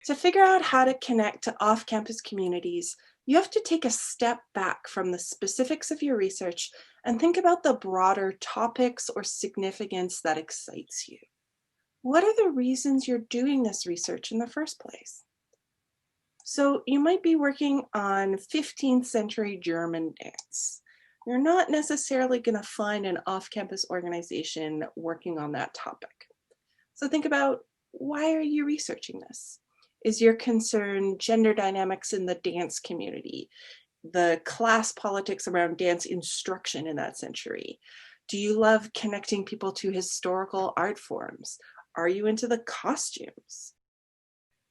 To figure out how to connect to off-campus communities, you have to take a step back from the specifics of your research and think about the broader topics or significance that excites you. What are the reasons you're doing this research in the first place? So you might be working on 15th century German dance. You're not necessarily going to find an off-campus organization working on that topic. So think about, why are you researching this? Is your concern gender dynamics in the dance community, the class politics around dance instruction in that century? Do you love connecting people to historical art forms? Are you into the costumes?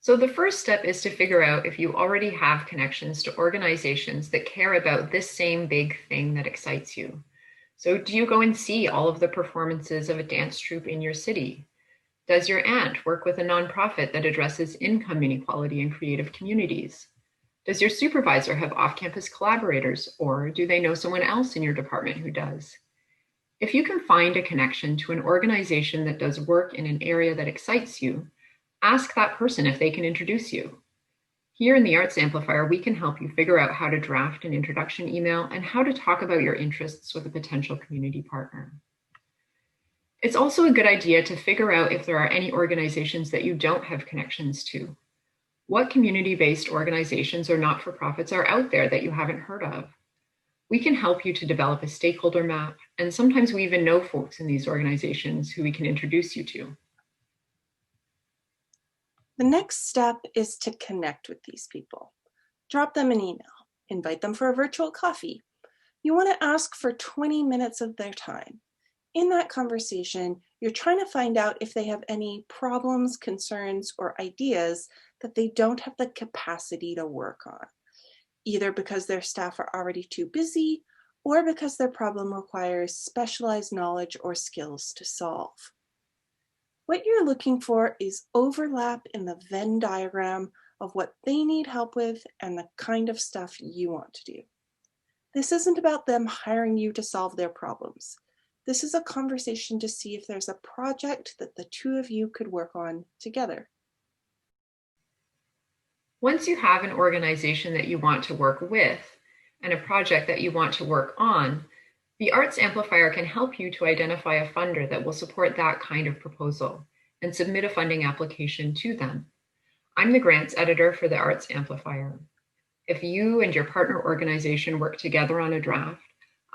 So the first step is to figure out if you already have connections to organizations that care about this same big thing that excites you. So do you go and see all of the performances of a dance troupe in your city? Does your aunt work with a nonprofit that addresses income inequality in creative communities? Does your supervisor have off-campus collaborators, or do they know someone else in your department who does? If you can find a connection to an organization that does work in an area that excites you, ask that person if they can introduce you. Here in the Arts Amplifier, we can help you figure out how to draft an introduction email and how to talk about your interests with a potential community partner. It's also a good idea to figure out if there are any organizations that you don't have connections to. What community-based organizations or not-for-profits are out there that you haven't heard of? We can help you to develop a stakeholder map, and sometimes we even know folks in these organizations who we can introduce you to. The next step is to connect with these people. Drop them an email, invite them for a virtual coffee. You want to ask for 20 minutes of their time. In that conversation, you're trying to find out if they have any problems, concerns, or ideas that they don't have the capacity to work on, either because their staff are already too busy or because their problem requires specialized knowledge or skills to solve. What you're looking for is overlap in the Venn diagram of what they need help with and the kind of stuff you want to do. This isn't about them hiring you to solve their problems. This is a conversation to see if there's a project that the two of you could work on together. Once you have an organization that you want to work with and a project that you want to work on, the Arts Amplifier can help you to identify a funder that will support that kind of proposal and submit a funding application to them. I'm the grants editor for the Arts Amplifier. If you and your partner organization work together on a draft,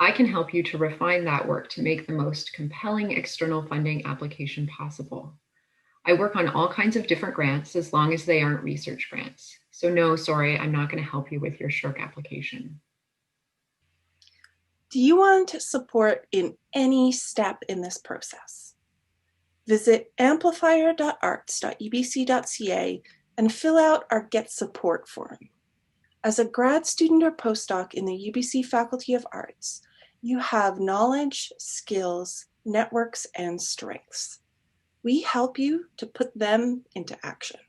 I can help you to refine that work to make the most compelling external funding application possible. I work on all kinds of different grants as long as they aren't research grants. So no, sorry, I'm not going to help you with your SSHRC application. Do you want support in any step in this process? Visit amplifier.arts.ubc.ca and fill out our Get Support form. As a grad student or postdoc in the UBC Faculty of Arts, you have knowledge, skills, networks, and strengths. We help you to put them into action.